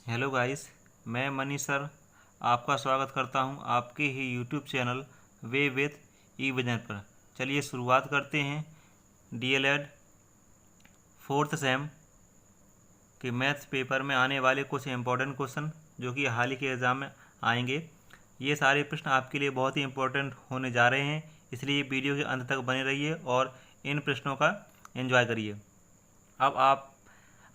Hello guys, मैं Manish sir आपका स्वागत करता हूं आपके ही YouTube channel way with E vision पर। चलिए शुरुआत करते हैं डीएलएड फोर्थ सेम के मैथ्स पेपर में आने वाले कुछ इम्पोर्टेंट क्वेश्चन जो कि हाल ही के एग्ज़ाम में आएंगे। ये सारे प्रश्न आपके लिए बहुत ही इम्पोर्टेंट होने जा रहे हैं, इसलिए वीडियो के अंत तक बने रहिए और इन प्रश्नों का एंजॉय करिए।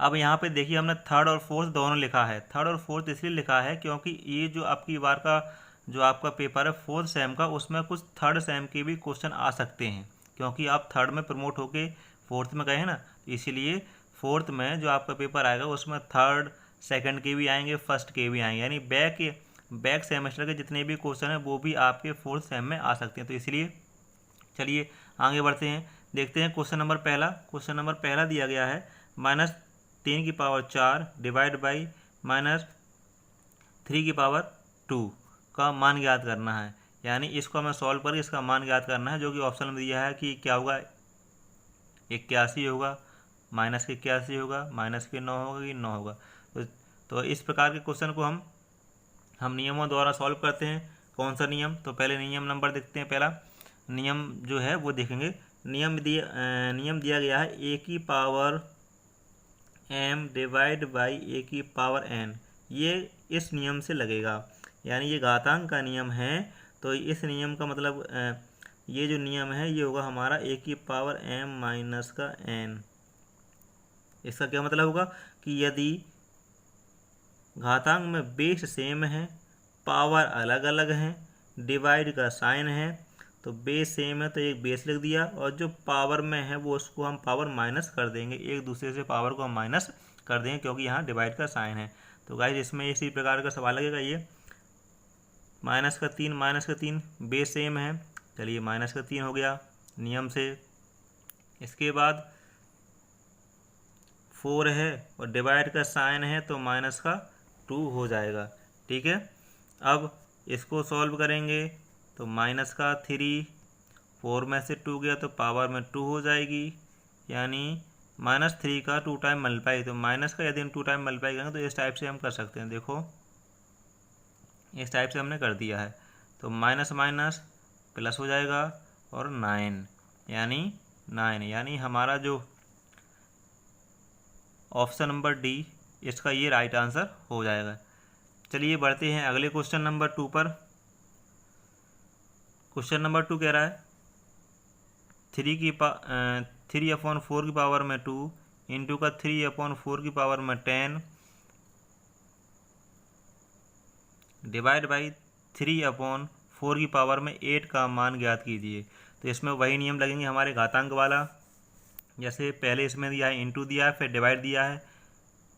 अब यहाँ पे देखिए, हमने थर्ड और फोर्थ दोनों लिखा है। थर्ड और फोर्थ इसलिए लिखा है क्योंकि ये जो आपकी बार का जो आपका पेपर है फोर्थ सेम का, उसमें कुछ थर्ड सेम के भी क्वेश्चन आ सकते हैं, क्योंकि आप थर्ड में प्रमोट होके फोर्थ में गए हैं ना। इसीलिए फोर्थ में जो आपका पेपर आएगा उसमें थर्ड सेकंड के भी आएंगे, फर्स्ट के भी आएंगे, यानी बैक सेमेस्टर के जितने भी क्वेश्चन हैं वो भी आपके फोर्थ सेम में आ सकते हैं। तो इसलिए चलिए आगे बढ़ते हैं, देखते हैं क्वेश्चन नंबर पहला। क्वेश्चन नंबर पहला दिया गया है -3⁴ डिवाइड बाई -3�2 का मान ज्ञात करना है। यानी इसको हमें सॉल्व करके इसका मान ज्ञात करना है, जो कि ऑप्शन में दिया है कि क्या होगा, 81 होगा, -81 होगा, -9 होगा कि 9 होगा। तो इस प्रकार के क्वेश्चन को हम नियमों द्वारा सॉल्व करते हैं। कौन सा नियम? तो पहले नियम नंबर देखते हैं। पहला नियम जो है वो देखेंगे। नियम दिया गया है a⁴m डिवाइड बाई a⁴n। ये इस नियम से लगेगा, यानी ये घातांक का नियम है। तो इस नियम का मतलब ये जो नियम है ये होगा हमारा a⁴m-n। इसका क्या मतलब होगा कि यदि घातांक में बेस सेम है, पावर अलग अलग है, डिवाइड का साइन है, तो बेस सेम है तो एक बेस लिख दिया, और जो पावर में है वो उसको हम पावर माइनस कर देंगे, एक दूसरे से पावर को हम माइनस कर देंगे क्योंकि यहाँ डिवाइड का साइन है। तो गाइस इसमें इसी प्रकार का सवाल लगेगा। ये -3 बेस सेम है, चलिए -3 हो गया नियम से। इसके बाद 4 है और डिवाइड का साइन है तो -2 हो जाएगा। ठीक है, अब इसको सॉल्व करेंगे तो -3, 4 में से 2 गया तो पावर में 2 हो जाएगी, यानी -3 का 2 टाइम मल्टीप्लाई। तो माइनस का यदि हम 2 टाइम मल्टीप्लाई करेंगे तो इस टाइप से हम कर सकते हैं। देखो इस टाइप से हमने कर दिया है, तो माइनस माइनस प्लस हो जाएगा और 9 यानी हमारा जो ऑप्शन नंबर डी इसका ये राइट आंसर हो जाएगा। चलिए बढ़ते हैं अगले क्वेश्चन नंबर 2 पर। क्वेश्चन नंबर 2 कह रहा है 3/4 की पावर में 2 इंटू का 3/4 की पावर में 10 डिवाइड बाई 3/4 की पावर में 8 का मान ज्ञात कीजिए। तो इसमें वही नियम लगेंगे हमारे घातांक वाला, जैसे पहले इसमें दिया है इंटू दिया है, फिर डिवाइड दिया है।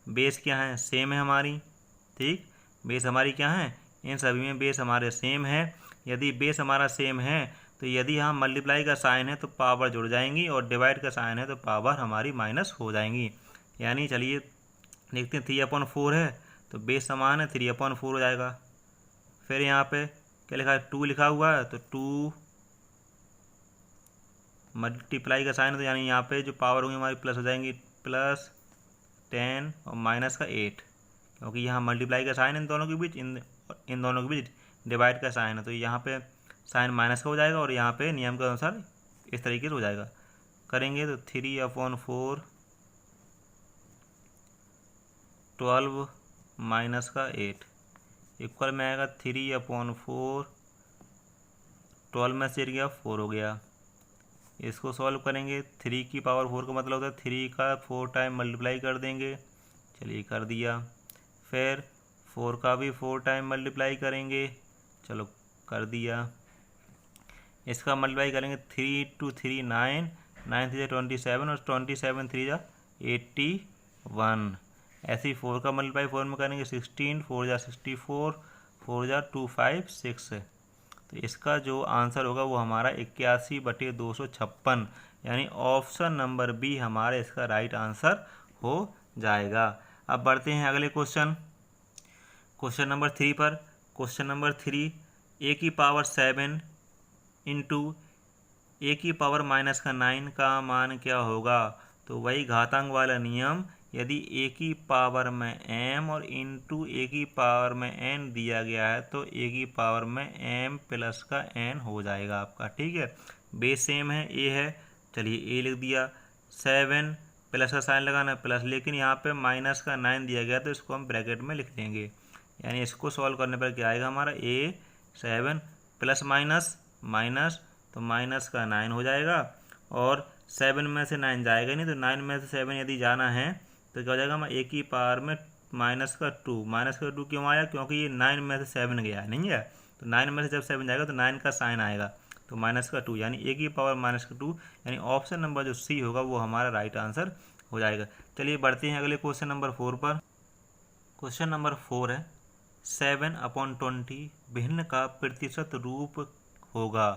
बेस क्या है? सेम है हमारी। ठीक, बेस हमारी क्या है? इन सभी में बेस हमारे सेम है। यदि बेस हमारा सेम है तो यदि हम मल्टीप्लाई का साइन है तो पावर जुड़ जाएंगी, और डिवाइड का साइन है तो पावर हमारी माइनस हो जाएंगी। यानी चलिए देखते हैं, 3/4 है तो बेस समान है, 3/4 हो जाएगा। फिर यहाँ पे क्या लिखा है? 2 लिखा हुआ है, तो 2 मल्टीप्लाई का साइन है तो यानी यहाँ पे जो पावर होंगी हमारी प्लस हो जाएंगी, +10 और -8, क्योंकि यहाँ मल्टीप्लाई का साइन इन दोनों के बीच, इन दोनों के बीच डिवाइड का साइन है, तो यहाँ पे साइन माइनस का हो जाएगा और यहाँ पे नियम के अनुसार इस तरीके से हो जाएगा। करेंगे तो 3/4 12 -8 इक्वल में आएगा 3/4 12 में से 8 गया 4 हो गया। इसको सॉल्व करेंगे, 3⁴ का मतलब होता है 3 का 4 टाइम मल्टीप्लाई कर देंगे। चलिए कर दिया। फिर 4 का भी 4 टाइम मल्टीप्लाई करेंगे, चलो कर दिया। इसका मल्टीप्लाई करेंगे 3 × 3 9, 9 3 27 और 27 3 81। ऐसे ही 4 का मल्टीप्लाई 4 में करेंगे 16, 4 64, 4 256। तो इसका जो आंसर होगा वो हमारा 81/256, यानी ऑप्शन नंबर बी हमारा इसका राइट आंसर हो जाएगा। अब बढ़ते हैं अगले क्वेश्चन नंबर 3 पर। Question number 3, a⁴7 into a⁻⁻9 का मान क्या होगा? तो वही घातांक वाला नियम, यदि ए की पावर में m और इंटू ए की पावर में n दिया गया है तो ए की पावर में m प्लस का n हो जाएगा आपका। ठीक है, बेस सेम है, ए है, चलिए ए लिख दिया। 7 प्लस का साइन लगाना है प्लस, लेकिन यहाँ पे माइनस का 9 दिया गया तो इसको हम ब्रैकेट में लिख देंगे। यानी इसको सॉल्व करने पर क्या आएगा हमारा, ए 7 प्लस माइनस माइनस तो माइनस का 9 हो जाएगा, और 7 में से 9 जाएगा नहीं, तो 9 में से 7 यदि जाना है तो क्या हो जाएगा हमारा ए की पावर में माइनस का 2। माइनस का 2 क्यों आया, क्योंकि ये 9 में से 7 गया नहीं है, तो 9 में से जब 7 जाएगा तो 9 का साइन आएगा, तो माइनस का 2 यानी ए की पावर माइनस का 2, यानी ऑप्शन नंबर जो सी होगा वो हमारा राइट आंसर हो जाएगा। चलिए बढ़ते हैं अगले क्वेश्चन नंबर 4 पर। क्वेश्चन नंबर 4 है 7/20 भिन्न का प्रतिशत रूप होगा।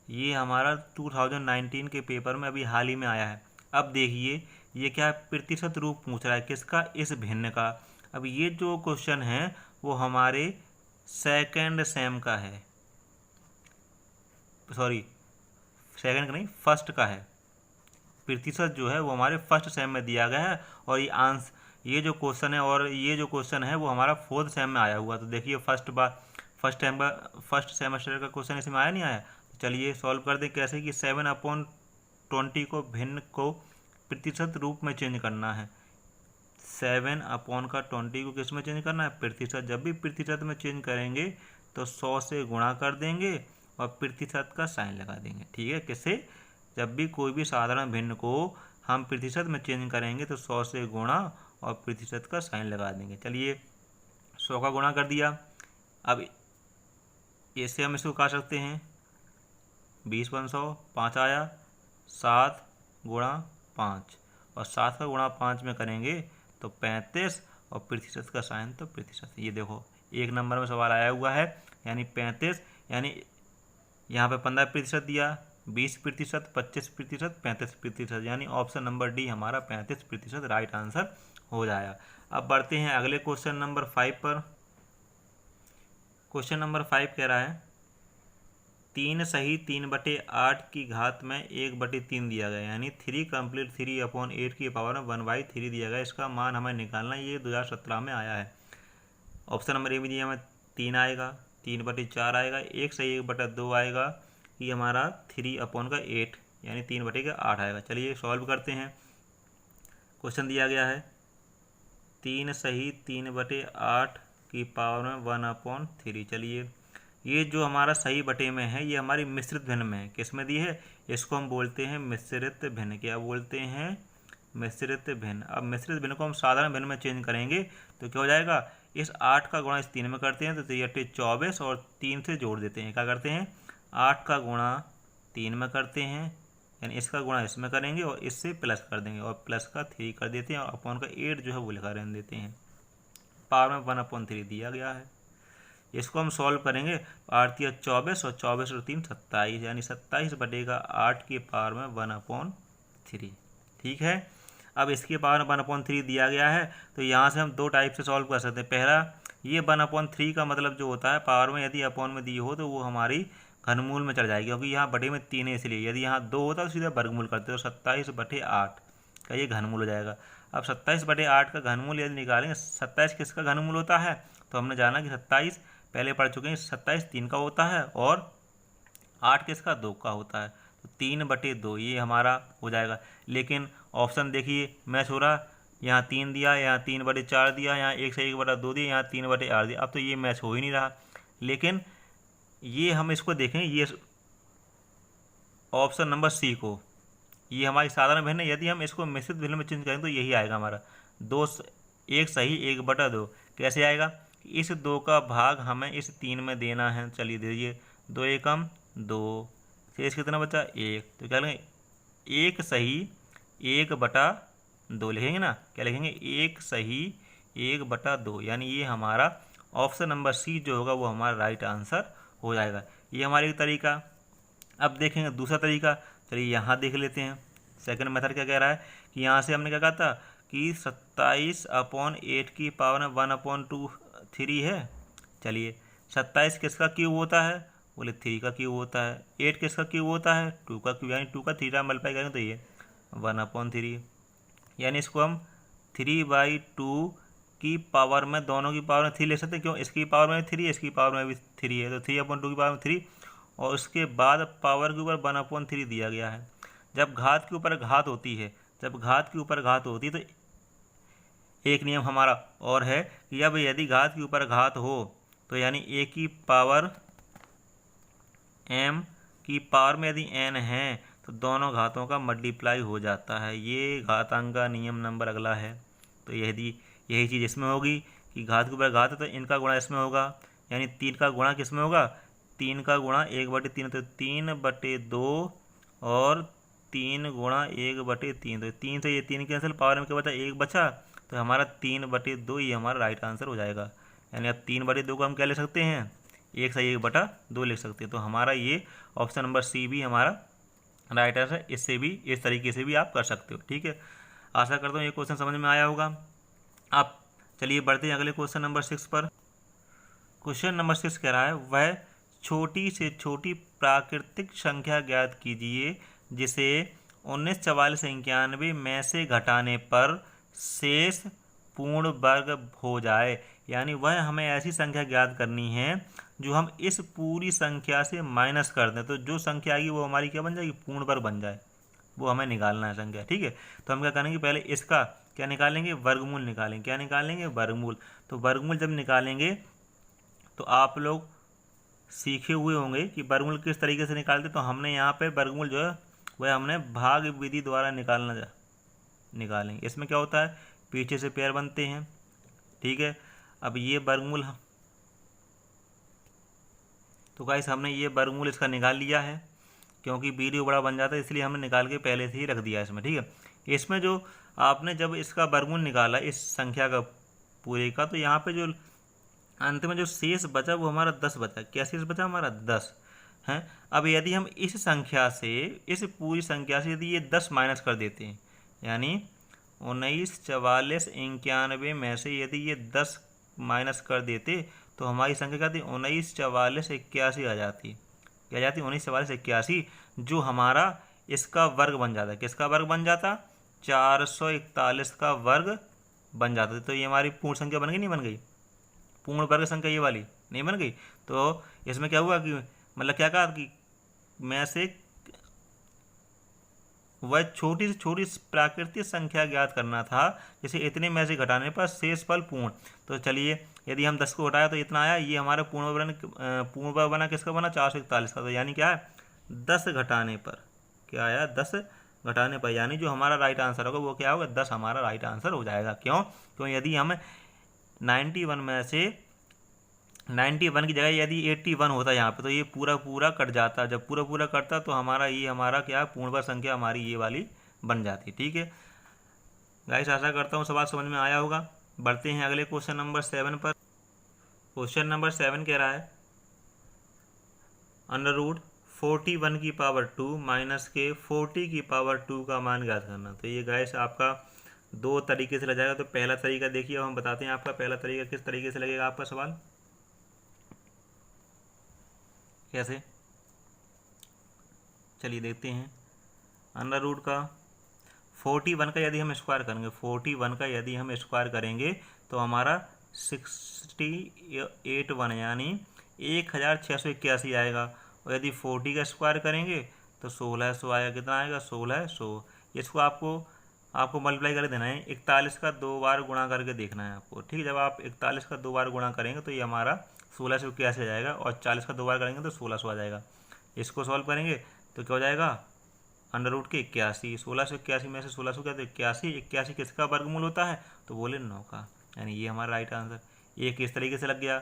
ये हमारा 2019 के पेपर में अभी हाल ही में आया है। अब देखिए ये क्या प्रतिशत रूप पूछ रहा है, किसका, इस भिन्न का। अब ये जो क्वेश्चन है वो हमारे सेकंड सेम का है, सॉरी सेकंड का नहीं, फर्स्ट का है। प्रतिशत जो है वो हमारे फर्स्ट सेम में दिया गया है, और ये आंसर ये जो क्वेश्चन है और ये जो क्वेश्चन है वो हमारा फोर्थ सेम में आया हुआ। तो देखिए फर्स्ट सेमेस्टर का क्वेश्चन इसमें आया नहीं आया। तो चलिए सॉल्व कर दें कैसे, कि 7/20 को भिन्न को प्रतिशत रूप में चेंज करना है। 7/20 को किस में चेंज करना है, प्रतिशत। जब भी प्रतिशत में चेंज करेंगे तो 100 से गुणा कर देंगे और प्रतिशत का साइन लगा देंगे। ठीक है, किससे, जब भी कोई भी साधारण भिन्न को हम प्रतिशत में चेंज करेंगे तो 100 से गुणा और प्रतिशत का साइन लगा देंगे। चलिए 100 का गुणा कर दिया, अब ऐसे हम इसको काट सकते हैं, 20 × 100 5 आया, 7 × 5 और 7 का गुणा 5 में करेंगे तो 35 और प्रतिशत का साइन तो प्रतिशत। ये देखो 1 नंबर में सवाल आया हुआ है, यानी 35, यानी यहाँ पे 15% दिया, 20%, 25%, 35%, यानी ऑप्शन नंबर डी हमारा 35% राइट आंसर हो जाएगा। अब बढ़ते हैं अगले क्वेश्चन नंबर 5 पर। क्वेश्चन नंबर 5 कह रहा है 3 सही 3/8 की घात में 1/3 दिया गया, यानी 3 कंप्लीट 3/8 की पावर में 1/3 दिया गया। इसका मान हमें निकालना, ये 2017 में आया है। ऑप्शन नंबर ए में दिया हमें 3 आएगा, 3/4 आएगा, 1 सही 1/2 आएगा, ये हमारा 3/8 यानी 3/8 आएगा। चलिए सॉल्व करते हैं। क्वेश्चन दिया गया है 3 सही 3/8 की पावर में 1/3। चलिए ये जो हमारा सही बटे में है ये हमारी मिश्रित भिन्न में है। किस में दी है, इसको हम बोलते हैं मिश्रित भिन्न। क्या बोलते हैं, मिश्रित भिन्न। अब मिश्रित भिन्न को हम साधारण भिन्न में चेंज करेंगे तो क्या हो जाएगा, इस 8 का गुणा इस 3 में करते हैं तो 3 × 24 और 3 से जोड़ देते हैं। क्या करते हैं, 8 का गुणा 3 में करते हैं, यानी इसका गुणा इसमें करेंगे और इससे प्लस कर देंगे और प्लस का 3 कर देते हैं और अपॉन का 8 जो है वो लिखा रहने देते हैं। पावर में 1/3 दिया गया है। इसको हम सॉल्व करेंगे, 8 × 24 और 24 और 3 27, यानी 27/8 की पावर में 1/3। ठीक है, अब इसके पावर में 1/3 दिया गया है तो यहाँ से हम दो टाइप से सॉल्व कर सकते हैं। पहला, ये 1/3 का मतलब जो होता है पावर में यदि अपॉन में दी हो तो वो हमारी घनमूल में चढ़ जाएगी, क्योंकि यहाँ बटे में 3 है इसलिए। यदि यहाँ 2 होता तो सीधा वर्गमूल करते तो 27/8 का ये घनमूल हो जाएगा। अब 27/8 का घनमूल यदि निकालेंगे, 27 किसका घनमूल होता है, तो हमने जाना कि 27 पहले पढ़ चुके हैं, 27 3 का होता है और 8 किसका, 2 का होता है, तो 3/2 ये हमारा हो जाएगा। लेकिन ऑप्शन देखिए मैच हो रहा, यहाँ 3 दिया, यहाँ 3/4 दिया, यहाँ 1 से 1/2 दिया, यहाँ 3/8 दिया। अब तो ये मैच हो ही नहीं रहा। लेकिन ये हम इसको देखें, ये ऑप्शन नंबर सी को, ये हमारी साधारण भिन्न है। यदि हम इसको मिश्रित भिन्न में चेंज करें तो यही आएगा हमारा 1 सही 1/2। कैसे आएगा, इस 2 का भाग हमें इस 3 में देना है। चलिए दीजिए, 2 एकम 2, शेष कितना बचा 1, तो क्या लिखेंगे 1 सही 1/2 लिखेंगे ना। क्या लिखेंगे, 1 सही 1/2, यानी ये हमारा ऑप्शन नंबर सी जो होगा वो हमारा राइट आंसर हो जाएगा। ये हमारा एक तरीका। अब देखेंगे दूसरा तरीका, चलिए यहाँ देख लेते हैं। सेकंड मेथड क्या कह रहा है कि यहाँ से हमने क्या कहा था कि 27/8 की पावर में 1/3 है। चलिए 27 किसका क्यूब होता है, बोले 3 का क्यूब होता है। 8 किसका क्यूब होता है, 2 का क्यूब, यानी 2 का 3 मल्टीप्लाई करेंगे तो ये 1/3, यानी इसको हम 3/2 की पावर में, दोनों की पावर में 3 ले सकते हैं। क्यों? इसकी पावर में 3 है, इसकी पावर में भी 3 है, तो 3/2 की पावर में 3, और उसके बाद पावर के ऊपर 1/3 दिया गया है। जब घात के ऊपर घात होती है, जब घात के ऊपर घात होती है, तो एक नियम हमारा और है कि अब यदि घात के ऊपर घात हो तो यानी a की पावर m की पावर में यदि n है तो दोनों घातों का मल्टीप्लाई हो जाता है। ये घातांक का नियम नंबर अगला है। तो यही चीज़ इसमें होगी कि घात के ऊपर घात है तो इनका गुणा इसमें होगा, यानी 3 का गुणा किस में होगा? 3 का गुणा 1/3, तो 3/2 और 3 गुणा 1/3, तो 3 से ये 3 कैंसिल, पावर में क्या बचा? 1 बचा, तो हमारा 3/2 ये हमारा राइट आंसर हो जाएगा। यानी अब 3/2 को हम क्या ले सकते हैं? 1/2 लिख सकते हैं। तो हमारा ये ऑप्शन नंबर सी भी हमारा राइट आंसर। इससे भी, इस तरीके से भी आप कर सकते हो। ठीक है, आशा करता हूँ ये क्वेश्चन समझ में आया होगा। आप चलिए बढ़ते हैं अगले क्वेश्चन नंबर 6 पर। क्वेश्चन नंबर 6 कह रहा है, वह छोटी से छोटी प्राकृतिक संख्या ज्ञात कीजिए जिसे 194491 में से घटाने पर शेष पूर्ण वर्ग हो जाए। यानी वह हमें ऐसी संख्या ज्ञात करनी है जो हम इस पूरी संख्या से माइनस कर दें, तो जो संख्या आएगी वो हमारी क्या बन जाएगी? पूर्ण वर्ग बन जाए, वो हमें निकालना है संख्या। ठीक है, तो हम क्या करेंगे? पहले इसका क्या निकालेंगे? वर्गमूल निकालेंगे। क्या निकालेंगे? वर्गमूल। तो वर्गमूल जब निकालेंगे तो आप लोग सीखे हुए होंगे कि वर्गमूल किस तरीके से निकालते। तो हमने यहाँ पे वर्गमूल जो है वह हमने भाग विधि द्वारा निकालेंगे। इसमें क्या होता है? पीछे से पेयर बनते हैं। ठीक है, अब ये वर्गमूल, तो गाइस हमने ये वर्गमूल इसका निकाल लिया है, क्योंकि वीडियो बड़ा बन जाता है इसलिए हमने निकाल के पहले से ही रख दिया इसमें। ठीक है, इसमें जो आपने जब इसका वर्गमूल निकाला इस संख्या का पूरे का, तो यहाँ पे जो अंत में जो शेष बचा वो हमारा 10 बचा। क्या शेष बचा? हमारा 10 है। अब यदि हम इस संख्या से, इस पूरी संख्या से यदि ये 10 माइनस कर देते हैं, यानी 194491 में से यदि ये 10 माइनस कर देते तो हमारी संख्या क्या थी? 194481 आ जाती। क्या जाती? 194481, जो हमारा इसका वर्ग बन जाता। किसका वर्ग बन जाता? 441 का वर्ग बन जाता। तो ये हमारी पूर्ण संख्या बन गई, नहीं बन गई? पूर्ण वर्ग संख्या ये वाली नहीं बन गई। तो इसमें क्या हुआ कि मतलब क्या कहा कि में से वह छोटी से छोटी प्राकृतिक संख्या ज्ञात करना था जैसे इतने में से घटाने पर शेष फल पूर्ण। तो चलिए यदि हम 10 को घटाया तो इतना आया, ये हमारा पूर्ण वर्ग बना किसका बना? 441 का। तो यानी क्या है? 10 घटाने पर क्या आया? 10 घटाने पर, यानी जो हमारा राइट आंसर होगा वो क्या होगा? 10 हमारा राइट आंसर हो जाएगा। क्यों? क्यों यदि हम 91 में से 91 की जगह यदि 81 होता यहाँ पे तो ये पूरा कट जाता। जब पूरा कटता तो हमारा क्या? पूर्णवर्ग संख्या हमारी ये वाली बन जाती। ठीक है गाइस, आशा करता हूँ सवाल समझ में आया होगा। बढ़ते हैं अगले क्वेश्चन नंबर 7 पर। क्वेश्चन नंबर 7 कह रहा है, √41 की पावर 2 माइनस के 40 की पावर 2 का मान ज्ञात करना। तो ये गाइस आपका 2 तरीके से लग जाएगा। तो पहला तरीका देखिए, हम बताते हैं आपका पहला तरीका किस तरीके से लगेगा आपका सवाल। कैसे? चलिए देखते हैं। √ का 41 का यदि हम स्क्वायर करेंगे, 41 का यदि हम स्क्वायर करेंगे तो हमारा 681 यानी 1681 आएगा। और यदि 40 का स्क्वायर करेंगे तो 1600 आएगा। कितना आएगा? 1600। इसको आपको मल्टीप्लाई कर देना है। 41 का 2 बार गुणा करके देखना है आपको। ठीक है, जब आप 41 का 2 बार गुणा करेंगे तो ये हमारा 1681 आ जाएगा, और 40 का 2 बार करेंगे तो 1600 आ जाएगा। इसको सॉल्व करेंगे तो क्या हो जाएगा? √ के 81। 1681 में से 1600 क्या? तो 81 किसका वर्गमूल होता है? तो बोले 9 का। यानी ये हमारा राइट आंसर। ये किस तरीके से लग गया।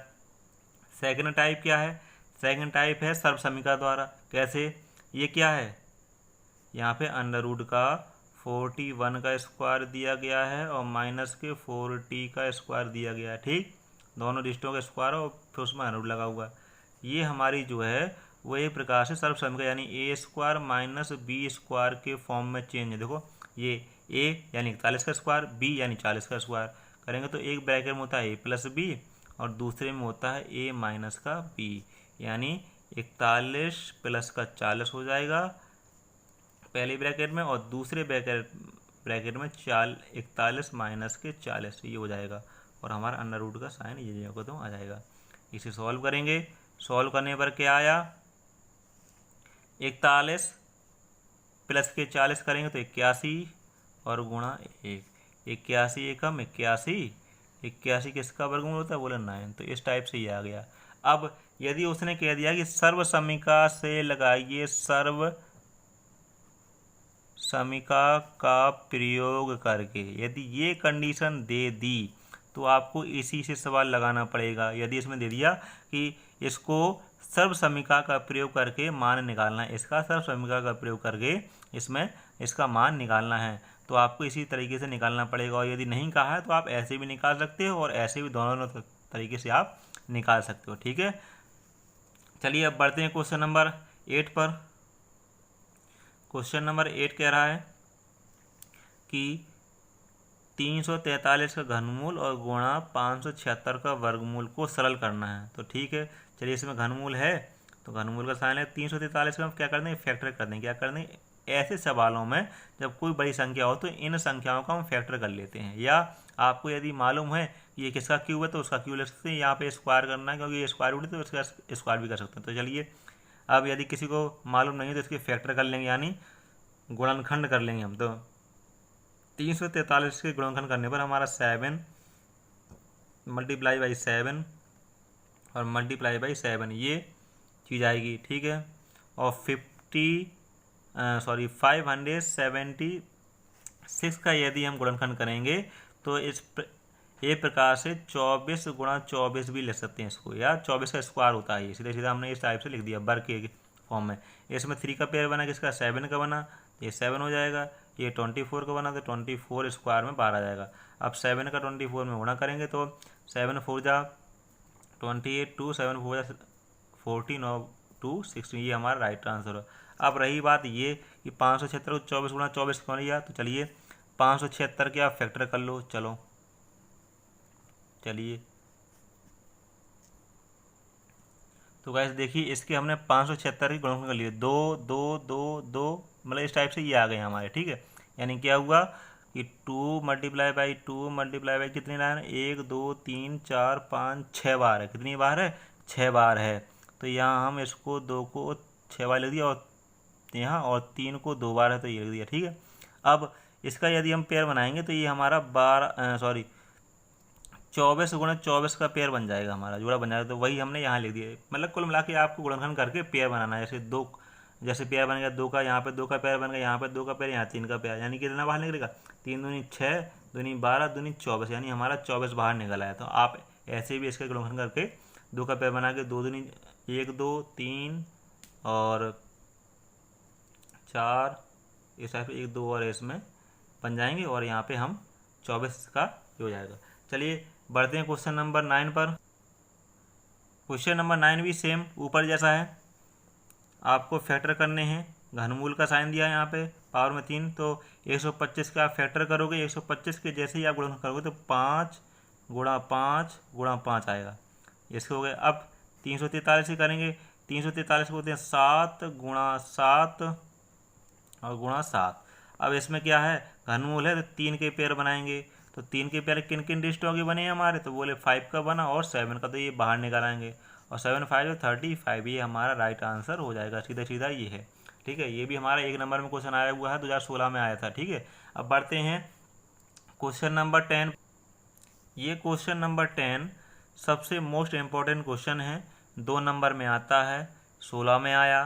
सेकंड टाइप क्या है? सेकंड टाइप है सर्वसमीकरण द्वारा। कैसे? ये क्या है? यहाँ पे √ का 41 का स्क्वायर दिया गया है और माइनस के 40 का स्क्वायर दिया गया है। ठीक, दोनों डिजिटों का स्क्वायर और फिर उसमें √ लगा हुआ। ये हमारी जो है वो एक प्रकार से सर्वसमीकरण यानी a² माइनस b² के फॉर्म में चेंज है। देखो ये a यानी 41 का स्क्वायर, b यानी 40 का स्क्वायर करेंगे तो एक ब्रैकेट में होता है a + b और दूसरे में होता है a माइनस का b, यानी 41 + का 40 हो जाएगा पहले ब्रैकेट में, और दूसरे ब्रैकेट ब्रैकेट में 41 माइनस के 40, ये हो जाएगा और हमारा अंडर रूट का साइन ये जगह तो आ जाएगा। इसे सॉल्व करेंगे, सॉल्व करने पर क्या आया, 41 प्लस के 40 करेंगे तो 81 और गुणा 1, 81 एकम 81, 81 किसका वर्गमूल होता है, बोले 9। तो इस टाइप से ये आ गया। अब यदि उसने कह दिया कि सर्व समीका से लगाइए सर्व समीका का प्रयोग करके, यदि ये कंडीशन दे दी तो आपको इसी से सवाल लगाना पड़ेगा। यदि इसमें दे दिया कि इसको सर्व समीका का प्रयोग करके मान निकालना है, इसका सर्व समीका का प्रयोग करके इसमें इसका मान निकालना है, तो आपको इसी तरीके से निकालना पड़ेगा। और यदि नहीं कहा है तो आप ऐसे भी निकाल सकते हो और ऐसे भी, दोनों तरीके से आप निकाल सकते हो। ठीक है, चलिए अब बढ़ते हैं क्वेश्चन नंबर 8 पर। क्वेश्चन नंबर 8 कह रहा है कि 343 का घनमूल और गुणा 576 का वर्गमूल को सरल करना है। तो ठीक है, चलिए इसमें घनमूल है तो घनमूल का साइन है, 343 का हम क्या कर देंगे, फैक्टर कर देंगे। क्या कर देंगे, ऐसे सवालों में जब कोई बड़ी संख्या हो तो इन संख्याओं का हम फैक्टर कर लेते हैं। या आपको यदि मालूम है कि ये किसका क्यूब है तो उसका क्यूब ले सकते हैं, यहाँ पे स्क्वायर करना है क्योंकि ये स्क्वायर रूट है तो इसका स्क्वायर भी कर सकते हैं। तो चलिए अब यदि किसी को मालूम नहीं है तो इसके फैक्टर कर लेंगे, यानी गुणनखंड कर लेंगे हम। तो 343 के गुणनखंड करने पर हमारा 7 मल्टीप्लाई बाई 7 और मल्टीप्लाई बाई 7 ये चीज़ आएगी। ठीक है, और 576 का यदि हम गुणनखंड करेंगे तो इस ये प्रकार से 24 गुणा 24 भी ले सकते हैं इसको, या 24 का स्क्वायर होता है ये, सीधे सीधा हमने इस टाइप से लिख दिया वर्ग के फॉर्म में। इसमें 3 का पेयर बना, किसका 7 का बना, ये 7 हो जाएगा। ये 24 का बना तो 24 स्क्वायर में 12 आ जाएगा। अब 7 का 24 में गुणा करेंगे तो 7 4 जा 28, 2 7 4 जा 14 और 2 16, ये हमारा राइट आंसर है। अब रही बात ये कि 576 को 24 गुणा 24 क्यों लिया, तो चलिए 576 के आप फैक्टर कर लो। चलिए तो गाइस देखिए इसके हमने 576 की गुणनखंड कर लिए, 2 2 2 2, मतलब इस टाइप से ये आ गए हमारे। ठीक है, यानी क्या हुआ कि 2 मल्टीप्लाई बाई 2 मल्टीप्लाई बाई कितनी लाइन, 1 2 3 4 5 6 बार है। कितनी बार है, 6 बार है। तो यहाँ हम इसको 2 को 6 बार लिख दिया और यहाँ, और 3 को 2 बार है तो ये लिख दिया। ठीक है, अब इसका यदि हम पेयर बनाएंगे तो ये हमारा 24 गुणा 24 का पेयर बन जाएगा, हमारा जोड़ा बन जाएगा। तो वही हमने यहाँ लिख दिया। मतलब कुल मिला के आपको गुणनखंड करके पेयर बनाना है। जैसे पेयर बन गया 2 का, यहाँ पे 2 का पेयर बन गया, यहाँ पे 2 का पेयर, यहाँ 3 का पेयर, यानी कितना बाहर निकलेगा, 3 दूनी 6 दूनी 12 दूनी 24, यानी हमारा 24 बाहर निकल आया। तो आप ऐसे भी इसका गुणनखंड करके 2 का पेयर बना के 2 दूनी 1 2 3 और 4, इस टाइप से 1 2 और इसमें बन जाएंगे और यहाँ पे हम 24 का हो जाएगा। चलिए बढ़ते हैं क्वेश्चन नंबर 9 पर। क्वेश्चन नंबर 9 भी सेम ऊपर जैसा है, आपको फैक्टर करने हैं। घनमूल का साइन दिया है यहाँ पे पावर में 3, तो 125 का आप फैक्टर करोगे। 125 के जैसे ही आप गुणन करोगे तो 5 गुणा 5 गुणा 5 आएगा, इसके हो गए। अब 343 ही करेंगे, 343 को होते हैं 7 गुणा 7 और गुणा 7। अब इसमें क्या है, घनमूल है तो 3 के पेयर बनाएंगे। तो 3 के पेयर किन किन डिजिटों के बने हमारे, तो बोले 5 का बना और 7 का, तो ये बाहर निकालेंगे और 7 5 35, ये हमारा राइट आंसर हो जाएगा। सीधा सीधा ये है। ठीक है, ये भी हमारा 1 नंबर में क्वेश्चन आया हुआ है, 2016 में आया था। ठीक है, अब बढ़ते हैं क्वेश्चन नंबर 10। ये क्वेश्चन नंबर 10 सबसे मोस्ट इम्पोर्टेंट क्वेश्चन है। 2 नंबर में आता है, 16 में आया,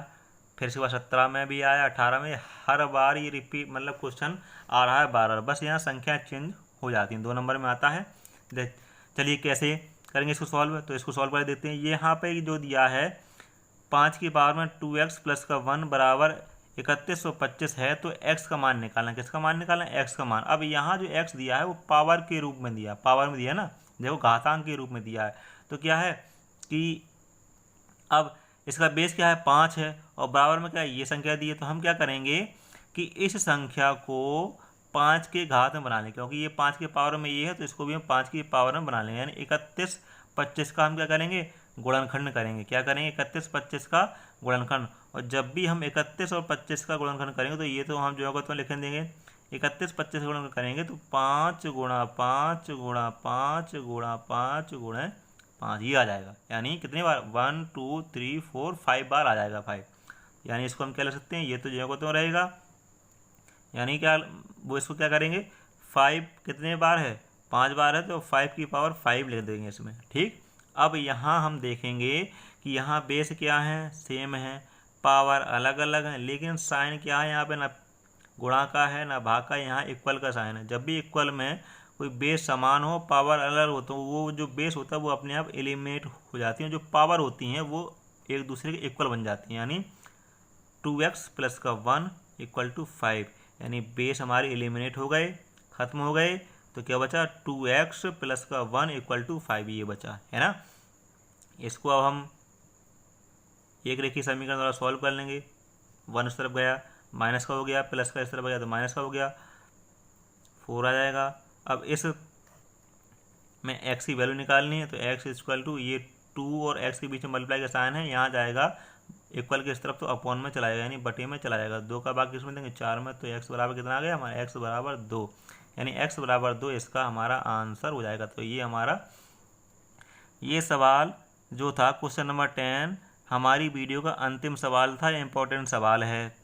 फिर इसके बाद 17 में भी आया, 18 में, हर बार ये रिपीट मतलब क्वेश्चन आ रहा है बार बार, बस यहाँ संख्या चेंज हो जाती है। 2 नंबर में आता है। चलिए कैसे करेंगे इसको सॉल्व, तो इसको सॉल्व कर देते हैं। ये यहाँ पे जो दिया है 5 की पावर में 2x प्लस का 1 बराबर 3125 है, तो x का मान निकालना। किसका मान निकालना, x का मान। अब यहाँ जो x दिया है वो पावर के रूप में दिया, पावर में दिया है ना, देखो घातांक के रूप में दिया है। तो क्या है कि अब इसका बेस क्या है, 5 है, और बराबर में क्या है, ये संख्या दी है। तो हम क्या करेंगे कि इस संख्या को 5 के घात में बना लें, क्योंकि ये 5 के पावर में ये है, तो इसको भी हम 5 की पावर में बना लेंगे। यानी 31 25 का हम क्या करेंगे, गुणनखंड करेंगे। क्या करेंगे, 31 25 का गुणनखंड। और जब भी हम 31 और 25 का गुणनखंड करेंगे तो ये तो हम जो होगा तो लिख देंगे 31 25 गुणा करेंगे तो 5 गुणा 5 गुणा 5 गुणा 5 गुणा 5 ये आ जाएगा। यानी कितनी बार 1 2 3 4 5 बार आ जाएगा 5। यानी इसको हम क्या ले सकते हैं, ये तो जो को तो रहेगा, यानी क्या वो इसको क्या करेंगे 5 कितने बार है 5 बार है तो 5 की पावर 5 लिख देंगे इसमें। ठीक, अब यहाँ हम देखेंगे कि यहाँ बेस क्या है सेम है, पावर अलग अलग है, लेकिन साइन क्या है यहाँ पे ना गुणा का है ना भाग का, यहाँ इक्वल का साइन है। जब भी इक्वल में कोई बेस समान हो पावर अलग हो तो वो जो बेस होता है वो अपने आप एलिमिनेट हो जाती हैं, जो पावर होती हैं वो एक दूसरे के इक्वल बन जाती हैं। यानी 2x प्लस का 1 इक्वल टू 5, यानी बेस हमारे एलिमिनेट हो गए, खत्म हो गए, तो क्या बचा 2x प्लस का 1 इक्वल टू 5 ये बचा है ना। इसको अब हम एक रेखीय समीकरण द्वारा सॉल्व कर लेंगे। 1 इस तरफ गया माइनस का हो गया, प्लस का इस तरफ गया तो माइनस का हो गया, 4 आ जाएगा। अब इस में x की वैल्यू निकालनी है तो x इक्वल टू ये 2 और x के बीच में मल्टीप्लाई का साइन है, यहाँ जाएगा इक्वल के इस तरफ तो अपॉन में चला जाएगा, यानी बटे में चला जाएगा। 2 का भाग किसमें देंगे 4 में, तो x बराबर कितना आ गया हमारा x बराबर 2, यानी x बराबर 2 इसका हमारा आंसर हो जाएगा। तो ये हमारा ये सवाल जो था क्वेश्चन नंबर 10 हमारी वीडियो का अंतिम सवाल था, इम्पोर्टेंट सवाल है।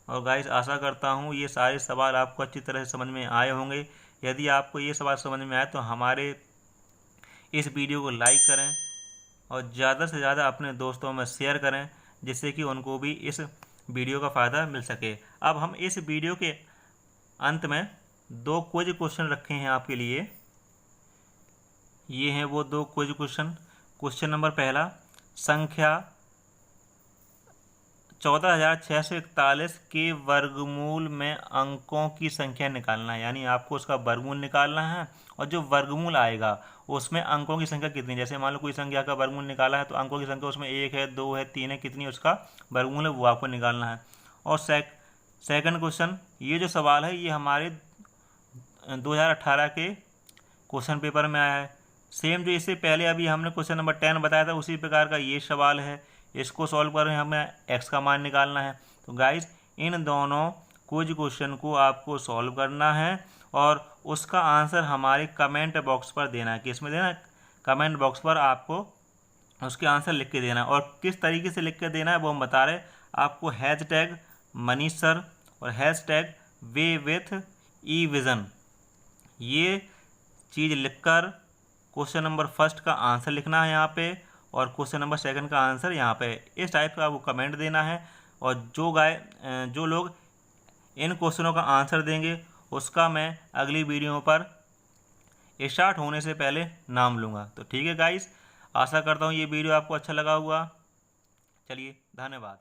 और गाइस आशा करता हूँ ये सारे सवाल आपको अच्छी तरह से समझ में आए होंगे। यदि आपको ये सवाल समझ में आए तो हमारे इस वीडियो को लाइक करें और ज़्यादा से ज़्यादा अपने दोस्तों में शेयर करें, जिससे कि उनको भी इस वीडियो का फ़ायदा मिल सके। अब हम इस वीडियो के अंत में 2 क्विज क्वेश्चन रखे हैं आपके लिए। ये हैं वो 2 क्विज क्वेश्चन। क्वेश्चन नंबर पहला, संख्या 14,641 के वर्गमूल में अंकों की संख्या निकालना है, यानी आपको उसका वर्गमूल निकालना है और जो वर्गमूल आएगा उसमें अंकों की संख्या कितनी, जैसे मान लो कोई संख्या का वर्गमूल निकाला है तो अंकों की संख्या उसमें 1 है 2 है 3 है, कितनी उसका वर्गमूल है वो आपको निकालना है। और सेकंड क्वेश्चन, ये जो सवाल है ये हमारे 2018 के क्वेश्चन पेपर में आया है। सेम जो इससे पहले अभी हमने क्वेश्चन नंबर 10 बताया था उसी प्रकार का ये सवाल है। इसको सॉल्व कर रहे हैं, हमें x का मान निकालना है। तो गाइस इन दोनों कुछ क्वेश्चन को आपको सॉल्व करना है और उसका आंसर हमारे कमेंट बॉक्स पर देना है। किस में देना है, कमेंट बॉक्स पर आपको उसके आंसर लिख के देना है। और किस तरीके से लिख के देना है वो हम बता रहे हैं आपको। हैशटैग मनीष सर और hashtag way with E vision ये चीज़ लिखकर क्वेश्चन नंबर फर्स्ट का आंसर लिखना है यहाँ पे और क्वेश्चन नंबर सेकंड का आंसर यहाँ पे, इस टाइप का वो कमेंट देना है। और जो लोग इन क्वेश्चनों का आंसर देंगे उसका मैं अगली वीडियो पर स्टार्ट होने से पहले नाम लूँगा। तो ठीक है गाइस, आशा करता हूँ ये वीडियो आपको अच्छा लगा होगा। चलिए धन्यवाद।